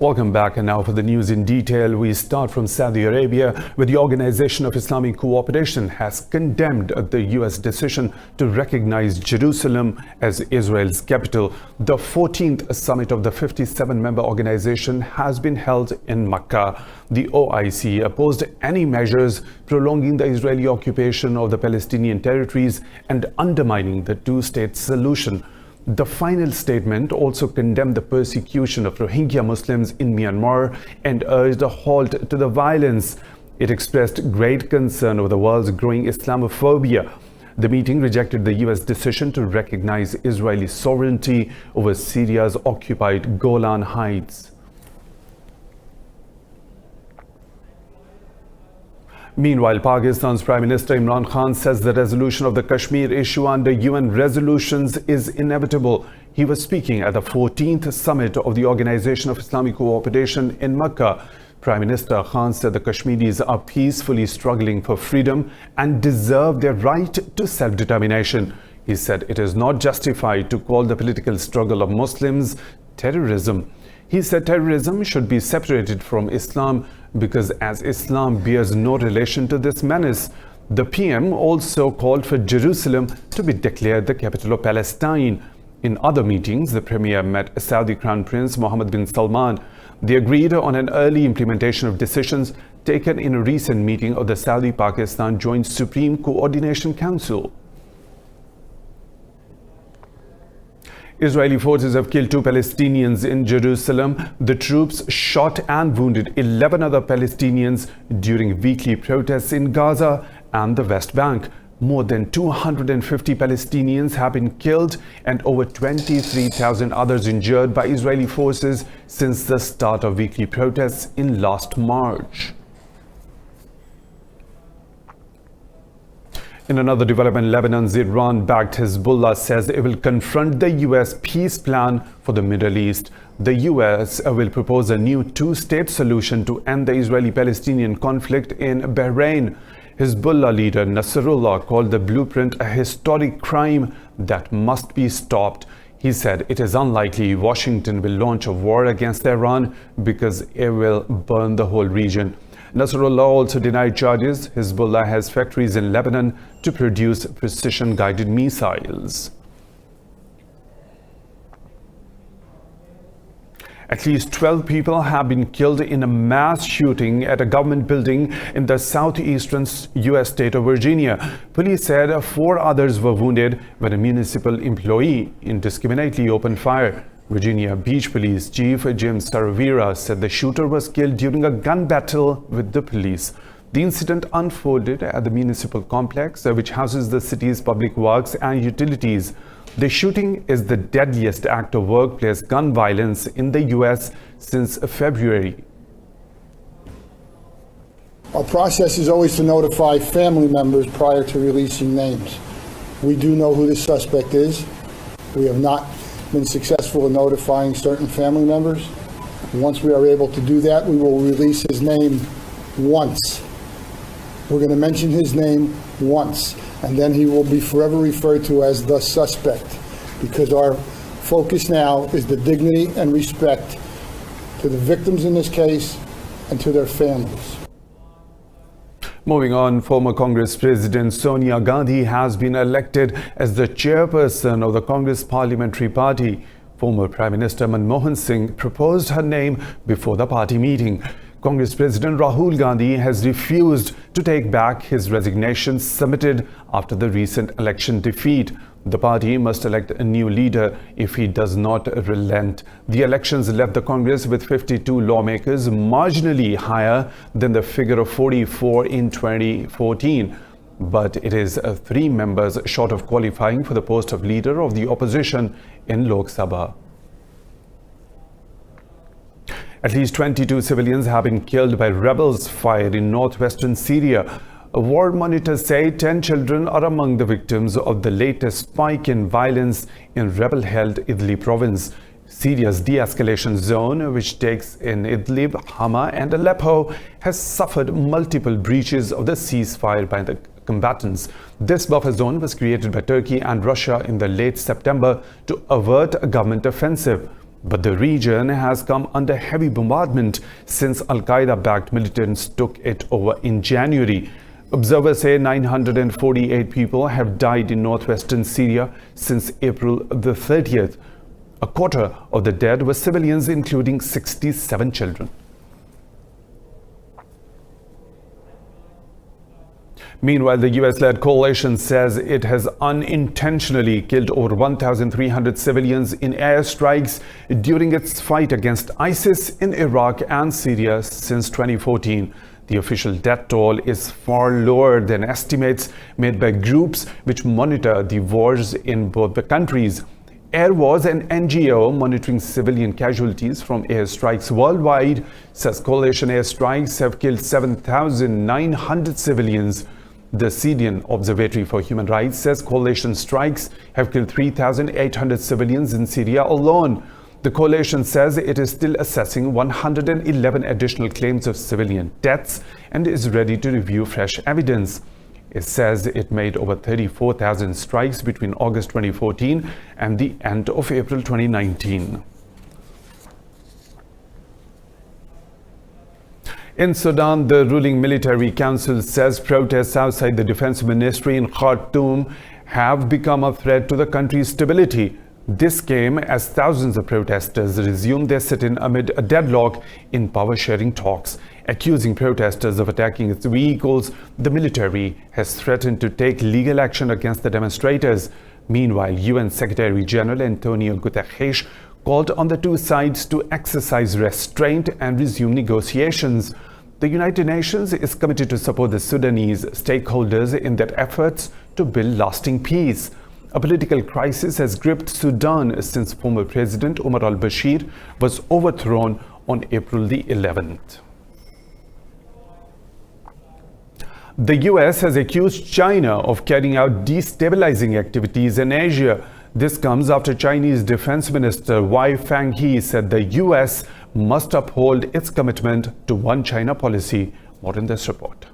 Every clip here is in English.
Welcome back, and now for the news in detail. We start from Saudi Arabia, where the Organization of Islamic Cooperation has condemned the U.S. decision to recognize Jerusalem as Israel's capital. The 14th summit of the 57-member organization has been held in Mecca. The OIC opposed any measures prolonging the Israeli occupation of the Palestinian territories and undermining the two-state solution. The final statement also condemned the persecution of Rohingya Muslims in Myanmar and urged a halt to the violence. It expressed great concern over the world's growing Islamophobia. The meeting rejected the U.S. decision to recognize Israeli sovereignty over Syria's occupied Golan Heights. Meanwhile, Pakistan's Prime Minister Imran Khan says the resolution of the Kashmir issue under UN resolutions is inevitable. He was speaking at the 14th summit of the Organization of Islamic Cooperation in Mecca. Prime Minister Khan said the Kashmiris are peacefully struggling for freedom and deserve their right to self-determination. He said it is not justified to call the political struggle of Muslims terrorism. He said terrorism should be separated from Islam because as Islam bears no relation to this menace. The PM also called for Jerusalem to be declared the capital of Palestine. In other meetings, the Premier met Saudi Crown Prince Mohammed bin Salman. They agreed on an early implementation of decisions taken in a recent meeting of the Saudi-Pakistan Joint Supreme Coordination Council. Israeli forces have killed 2 Palestinians in Jerusalem. The troops shot and wounded 11 other Palestinians during weekly protests in Gaza and the West Bank. More than 250 Palestinians have been killed and over 23,000 others injured by Israeli forces since the start of weekly protests in last March. In another development, Lebanon's Iran-backed Hezbollah says it will confront the U.S. peace plan for the Middle East. The U.S. will propose a new two-state solution to end the Israeli-Palestinian conflict in Bahrain. Hezbollah leader Nasrallah called the blueprint a historic crime that must be stopped. He said it is unlikely Washington will launch a war against Iran because it will burn the whole region. Nasrallah also denied charges. Hezbollah has factories in Lebanon to produce precision-guided missiles. At least 12 people have been killed in a mass shooting at a government building in the southeastern U.S. state of Virginia. Police said 4 others were wounded when a municipal employee indiscriminately opened fire. Virginia Beach Police Chief Jim Saravira said the shooter was killed during a gun battle with the police. The incident unfolded at the municipal complex, which houses the city's public works and utilities. The shooting is the deadliest act of workplace gun violence in the U.S. since February. Our process is always to notify family members prior to releasing names. We do know who the suspect is. We have not been successful in notifying certain family members. Once we are able to do that, we will release his name once. We're going to mention his name once, and then he will be forever referred to as the suspect, because our focus now is the dignity and respect to the victims in this case and to their families. Moving on, former Congress President Sonia Gandhi has been elected as the chairperson of the Congress Parliamentary Party. Former Prime Minister Manmohan Singh proposed her name before the party meeting. Congress President Rahul Gandhi has refused to take back his resignation submitted after the recent election defeat. The party must elect a new leader if he does not relent. The elections left the Congress with 52 lawmakers, marginally higher than the figure of 44 in 2014. But it is 3 members short of qualifying for the post of leader of the opposition in Lok Sabha. At least 22 civilians have been killed by rebels' fire in northwestern Syria. War monitors say 10 children are among the victims of the latest spike in violence in rebel-held Idlib province. Syria's de-escalation zone, which takes in Idlib, Hama and Aleppo, has suffered multiple breaches of the ceasefire by the combatants. This buffer zone was created by Turkey and Russia in the late September to avert a government offensive. But the region has come under heavy bombardment since Al-Qaeda-backed militants took it over in January. Observers say 948 people have died in northwestern Syria since April the 30th. A quarter of the dead were civilians, including 67 children. Meanwhile, the US-led coalition says it has unintentionally killed over 1,300 civilians in airstrikes during its fight against ISIS in Iraq and Syria since 2014. The official death toll is far lower than estimates made by groups which monitor the wars in both the countries. Air Wars, an NGO monitoring civilian casualties from airstrikes worldwide, says coalition airstrikes have killed 7,900 civilians. The Syrian Observatory for Human Rights says coalition strikes have killed 3,800 civilians in Syria alone. The coalition says it is still assessing 111 additional claims of civilian deaths and is ready to review fresh evidence. It says it made over 34,000 strikes between August 2014 and the end of April 2019. In Sudan, the ruling military council says protests outside the defense ministry in Khartoum have become a threat to the country's stability. This came as thousands of protesters resumed their sit-in amid a deadlock in power-sharing talks. Accusing protesters of attacking its vehicles, the military has threatened to take legal action against the demonstrators. Meanwhile, UN Secretary-General Antonio Guterres called on the two sides to exercise restraint and resume negotiations. The United Nations is committed to support the Sudanese stakeholders in their efforts to build lasting peace. A political crisis has gripped Sudan since former President Omar al-Bashir was overthrown on April the 11th. The US has accused China of carrying out destabilizing activities in Asia. This comes after Chinese Defense Minister Wei Fenghe said the US must uphold its commitment to one China policy. More in this report.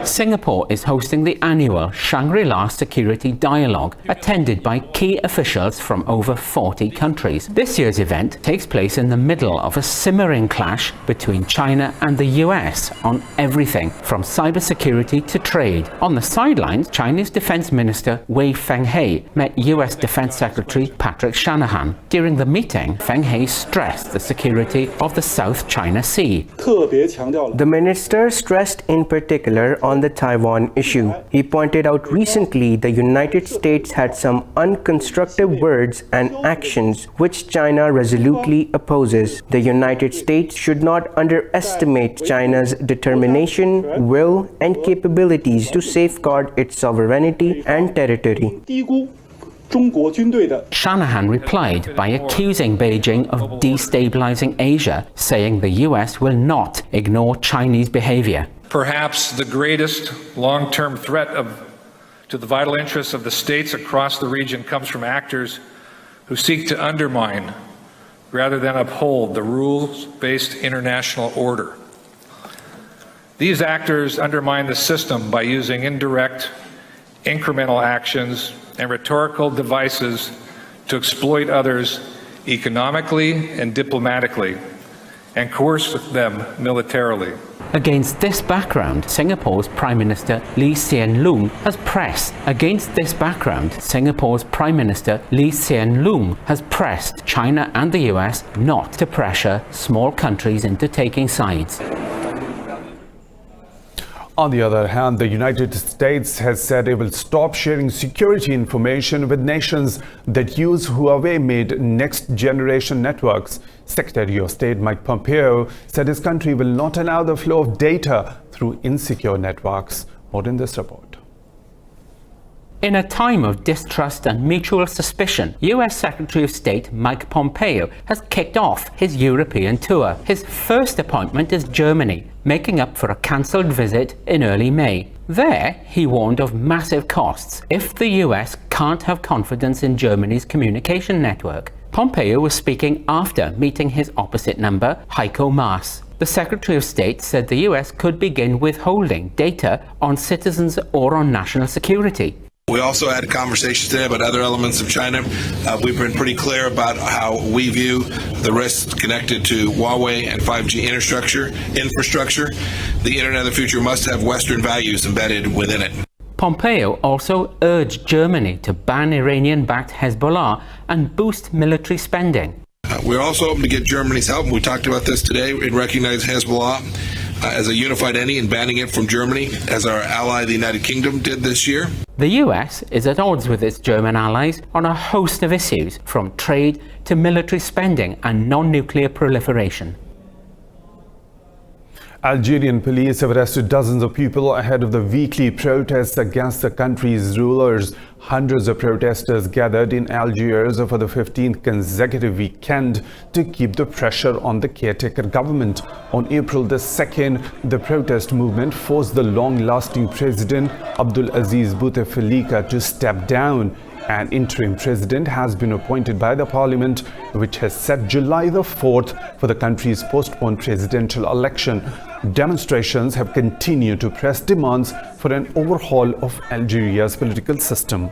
Singapore is hosting the annual Shangri-La Security Dialogue, attended by key officials from over 40 countries. This year's event takes place in the middle of a simmering clash between China and the US on everything from cybersecurity to trade. On the sidelines, Chinese Defense Minister Wei Fenghe met US Defense Secretary Patrick Shanahan. During the meeting, Fenghe stressed the security of the South China Sea. The minister stressed in particular on the Taiwan issue. He pointed out recently the United States had some unconstructive words and actions which China resolutely opposes. The United States should not underestimate China's determination, will, and capabilities to safeguard its sovereignty and territory. Shanahan replied by accusing Beijing of destabilizing Asia, saying the US will not ignore Chinese behavior. Perhaps the greatest long-term threat to the vital interests of the states across the region comes from actors who seek to undermine rather than uphold the rules-based international order. These actors undermine the system by using indirect, incremental actions and rhetorical devices to exploit others economically and diplomatically and coerce them militarily. Against this background, Singapore's Prime Minister Lee Hsien Loong has pressed China and the US not to pressure small countries into taking sides. On the other hand, the United States has said it will stop sharing security information with nations that use Huawei-made next-generation networks. Secretary of State Mike Pompeo said his country will not allow the flow of data through insecure networks. More in this report. In a time of distrust and mutual suspicion, US Secretary of State Mike Pompeo has kicked off his European tour. His first appointment is Germany, making up for a cancelled visit in early May. There, he warned of massive costs if the US can't have confidence in Germany's communication network. Pompeo was speaking after meeting his opposite number, Heiko Maas. The Secretary of State said the US could begin withholding data on citizens or on national security. We also had conversations today about other elements of China. We've been pretty clear about how we view the risks connected to Huawei and 5G infrastructure. The Internet of the future must have Western values embedded within it. Pompeo also urged Germany to ban Iranian-backed Hezbollah and boost military spending. We're also open to get Germany's help. We talked about this today and recognize Hezbollah as a unified entity and banning it from Germany, as our ally, the United Kingdom, did this year. The US is at odds with its German allies on a host of issues, from trade to military spending and non-nuclear proliferation. Algerian police have arrested dozens of people ahead of the weekly protests against the country's rulers. Hundreds of protesters gathered in Algiers for the 15th consecutive weekend to keep the pressure on the caretaker government. On April the 2nd, the protest movement forced the long-lasting president Abdulaziz Bouteflika to step down. An interim president has been appointed by the parliament, which has set July the 4th for the country's postponed presidential election. Demonstrations have continued to press demands for an overhaul of Algeria's political system.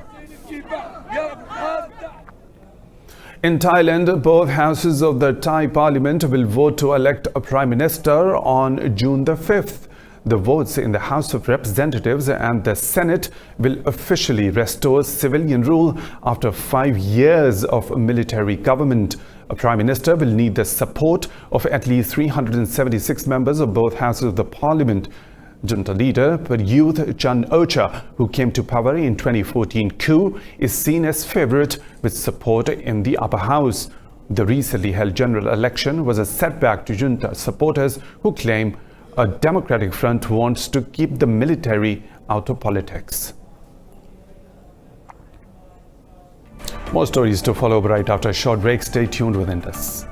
In Thailand, both houses of the Thai parliament will vote to elect a prime minister on June the 5th. The votes in the House of Representatives and the Senate will officially restore civilian rule after 5 years of military government. A prime minister will need the support of at least 376 members of both houses of the parliament. Junta leader Prayut Chan-o-cha, who came to power in 2014 coup, is seen as favorite with support in the upper house. The recently held general election was a setback to junta supporters who claim a democratic front wants to keep the military out of politics. More stories to follow right after a short break. Stay tuned with Indus.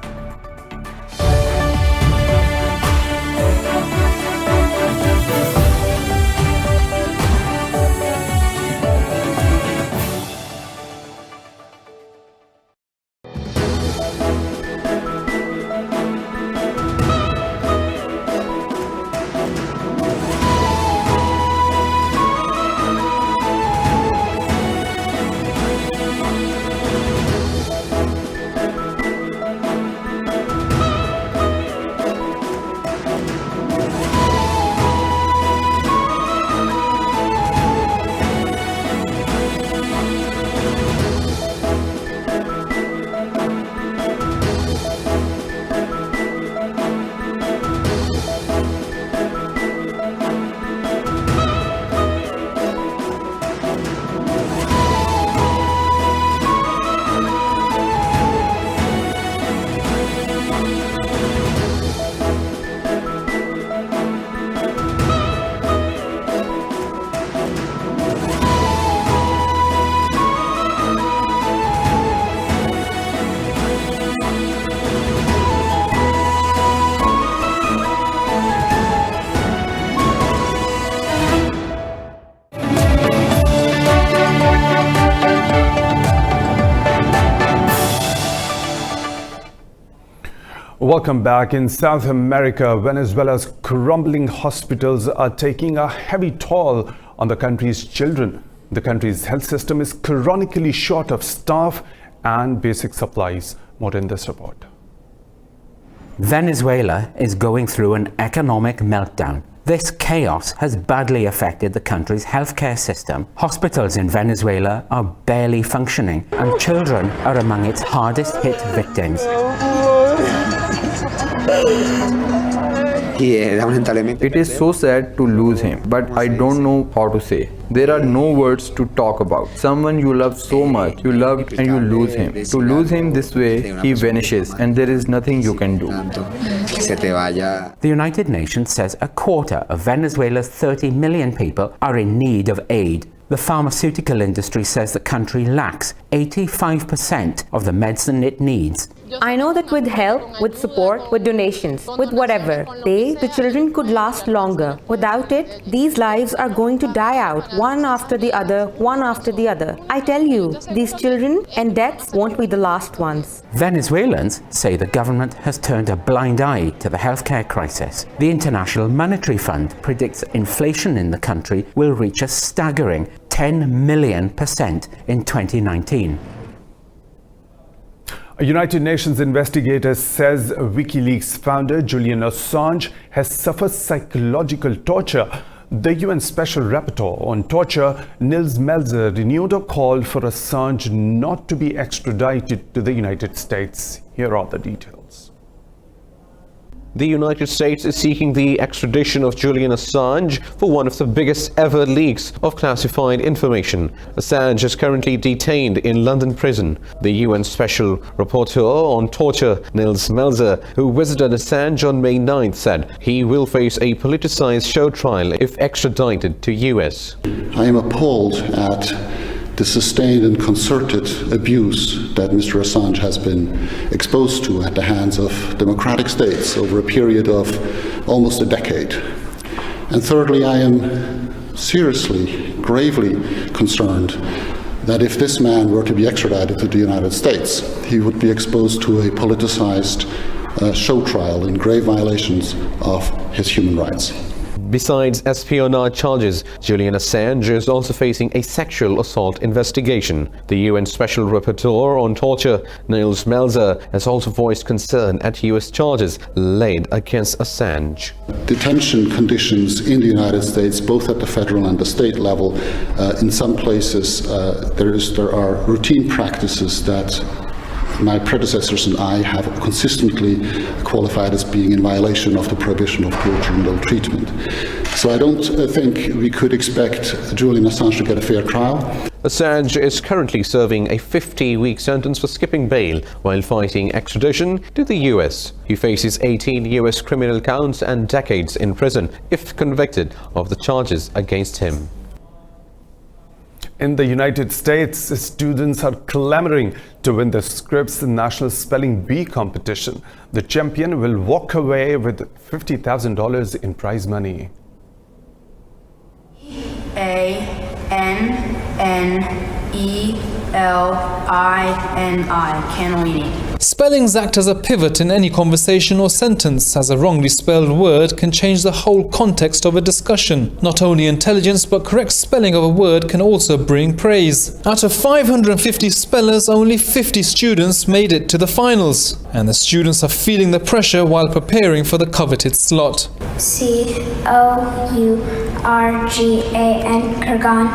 Welcome back. In South America, Venezuela's crumbling hospitals are taking a heavy toll on the country's children. The country's health system is chronically short of staff and basic supplies. More in this report. Venezuela is going through an economic meltdown. This chaos has badly affected the country's healthcare system. Hospitals in Venezuela are barely functioning, and children are among its hardest hit victims. It is so sad to lose him, but I don't know how to say. There are no words to talk about. Someone you love so much, you loved and you lose him. To lose him this way, he vanishes and there is nothing you can do. The United Nations says a quarter of Venezuela's 30 million people are in need of aid. The pharmaceutical industry says the country lacks 85% of the medicine it needs. I know that with help, with support, with donations, with whatever, the children could last longer. Without it, these lives are going to die out, one after the other, one after the other. I tell you, these children and deaths won't be the last ones. Venezuelans say the government has turned a blind eye to the healthcare crisis. The International Monetary Fund predicts inflation in the country will reach a staggering 10 million% in 2019. A United Nations investigator says WikiLeaks founder Julian Assange has suffered psychological torture. The UN Special Rapporteur on Torture, Nils Melzer, renewed a call for Assange not to be extradited to the United States. Here are the details. The United States is seeking the extradition of Julian Assange for one of the biggest ever leaks of classified information. Assange is currently detained in London prison. The UN Special Rapporteur on Torture, Nils Melzer, who visited Assange on May 9th, said he will face a politicized show trial if extradited to US. I am appalled at the sustained and concerted abuse that Mr. Assange has been exposed to at the hands of democratic states over a period of almost a decade. And thirdly, I am seriously, gravely concerned that if this man were to be extradited to the United States, he would be exposed to a politicized show trial in grave violations of his human rights. Besides espionage charges, Julian Assange is also facing a sexual assault investigation. The UN Special Rapporteur on Torture, Nils Melzer, has also voiced concern at US charges laid against Assange. Detention conditions in the United States, both at the federal and the state level, in some places there are routine practices that my predecessors and I have consistently qualified as being in violation of the prohibition of torture and ill treatment. So I don't think we could expect Julian Assange to get a fair trial. Assange is currently serving a 50-week sentence for skipping bail while fighting extradition to the US. He faces 18 US criminal counts and decades in prison if convicted of the charges against him. In the United States, students are clamoring to win the Scripps National Spelling Bee competition. The champion will walk away with $50,000 in prize money. A-N-N-E-L-I-N-I, cannellini. Spellings act as a pivot in any conversation or sentence, as a wrongly spelled word can change the whole context of a discussion. Not only intelligence, but correct spelling of a word can also bring praise. Out of 550 spellers, only 50 students made it to the finals, and the students are feeling the pressure while preparing for the coveted slot. C-O-U-R-G-A-N, Kurgan.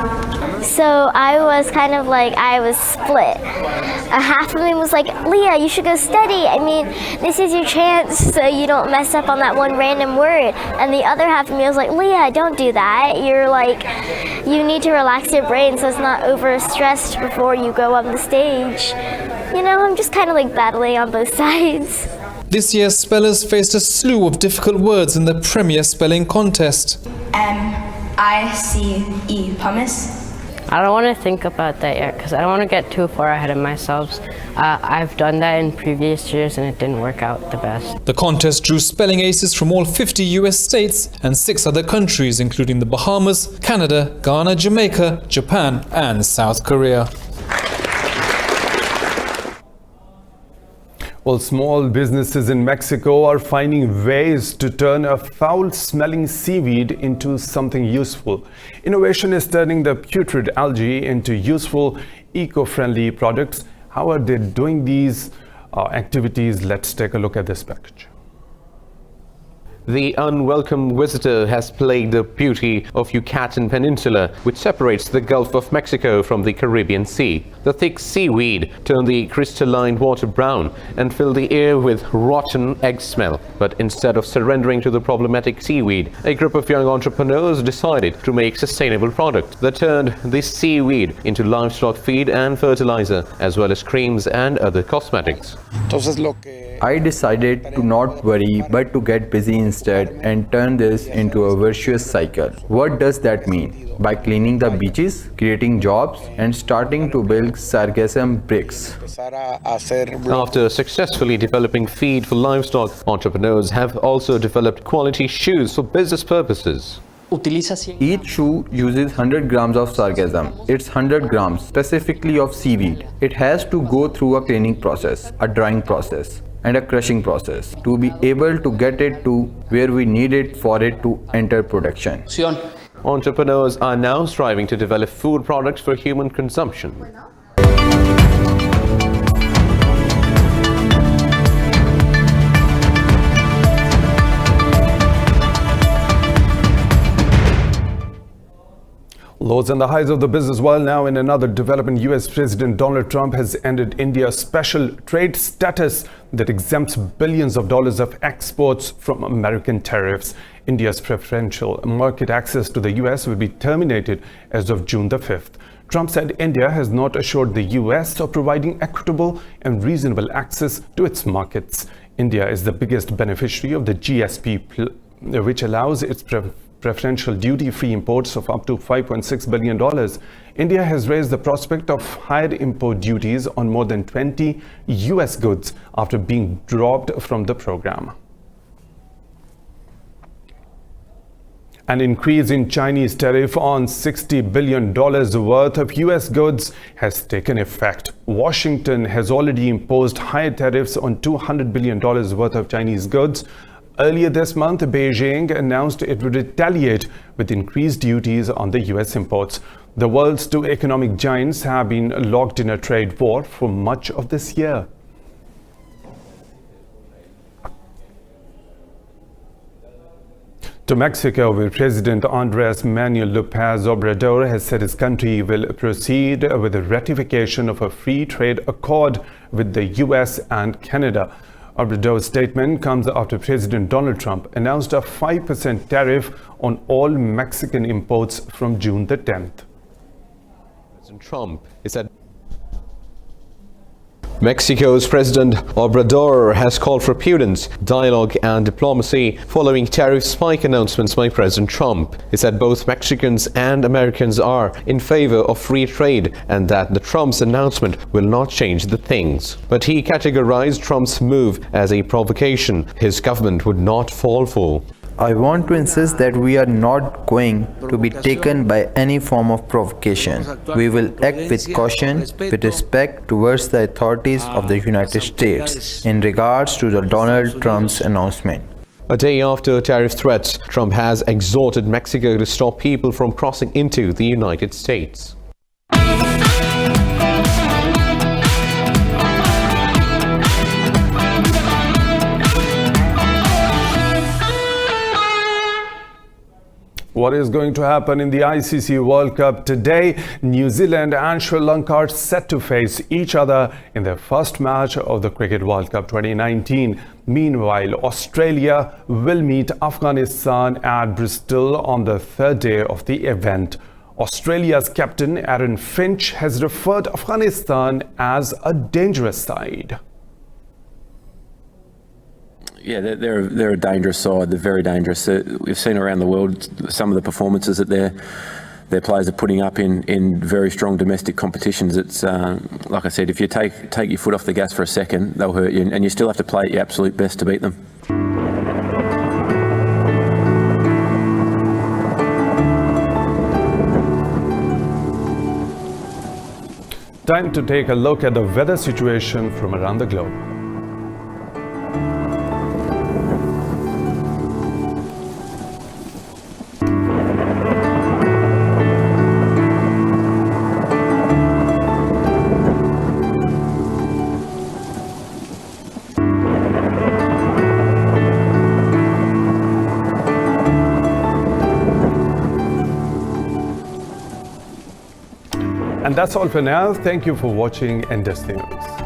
So I was kind of like, I was split. Half of me was like, Leah, you should go study. I mean, this is your chance so you don't mess up on that one random word. And the other half of me was like, Leah, don't do that. You're like, you need to relax your brain so it's not overstressed before you go on the stage. You know, I'm just kind of like battling on both sides. This year's spellers faced a slew of difficult words in the premier spelling contest. M-I-C-E, pumice. I don't want to think about that yet because I don't want to get too far ahead of myself. I've done that in previous years and it didn't work out the best. The contest drew spelling aces from all 50 US states and 6 other countries, including the Bahamas, Canada, Ghana, Jamaica, Japan, and South Korea. Well, small businesses in Mexico are finding ways to turn a foul-smelling seaweed into something useful. Innovation is turning the putrid algae into useful, eco-friendly products. How are they doing these activities? Let's take a look at this package. The unwelcome visitor has plagued the beauty of Yucatan Peninsula, which separates the Gulf of Mexico from the Caribbean Sea. The thick seaweed turned the crystalline water brown and filled the air with rotten egg smell. But instead of surrendering to the problematic seaweed, a group of young entrepreneurs decided to make sustainable products that turned this seaweed into livestock feed and fertilizer, as well as creams and other cosmetics. I decided to not worry but to get busy instead and turn this into a virtuous cycle. What does that mean? By cleaning the beaches, creating jobs, and starting to build sargassum bricks. After successfully developing feed for livestock, entrepreneurs have also developed quality shoes for business purposes. Each shoe uses 100 grams of sargassum. It's 100 grams specifically of seaweed. It has to go through a cleaning process, a drying process, and a crushing process to be able to get it to where we need it for it to enter production. Entrepreneurs are now striving to develop food products for human consumption. Lows and the highs of the business world now. In another development, US President Donald Trump has ended India's special trade status that exempts billions of dollars of exports from American tariffs. India's preferential market access to the US will be terminated as of June the 5th. Trump said India has not assured the US of providing equitable and reasonable access to its markets. India is the biggest beneficiary of the GSP, which allows its preferential duty-free imports of up to $5.6 billion. India has raised the prospect of higher import duties on more than 20 US goods after being dropped from the program. An increase in Chinese tariff on $60 billion worth of US goods has taken effect. Washington has already imposed higher tariffs on $200 billion worth of Chinese goods. Earlier this month, Beijing announced it would retaliate with increased duties on the US imports. The world's two economic giants have been locked in a trade war for much of this year. To Mexico, where President Andrés Manuel López Obrador has said his country will proceed with the ratification of a free trade accord with the US and Canada. Obrador's statement comes after President Donald Trump announced a 5% tariff on all Mexican imports from June the 10th. President Trump is at Mexico's President Obrador has called for prudence, dialogue and diplomacy following tariff spike announcements by President Trump. He said both Mexicans and Americans are in favor of free trade and that the Trump's announcement will not change the things. But he categorized Trump's move as a provocation his government would not fall for. I want to insist that we are not going to be taken by any form of provocation. We will act with caution, with respect towards the authorities of the United States in regards to the Donald Trump's announcement. A day after tariff threats, Trump has exhorted Mexico to stop people from crossing into the United States. What is going to happen in the ICC World Cup today? New Zealand and Sri Lanka are set to face each other in their first match of the Cricket World Cup 2019. Meanwhile, Australia will meet Afghanistan at Bristol on the third day of the event. Australia's captain Aaron Finch has referred Afghanistan as a dangerous side. Yeah, they're a dangerous side. They're very dangerous. We've seen around the world some of the performances that their players are putting up in very strong domestic competitions. It's like I said, if you take your foot off the gas for a second, they'll hurt you, and you still have to play at your absolute best to beat them. Time to take a look at the weather situation from around the globe. And that's all for now. Thank you for watching Indus News.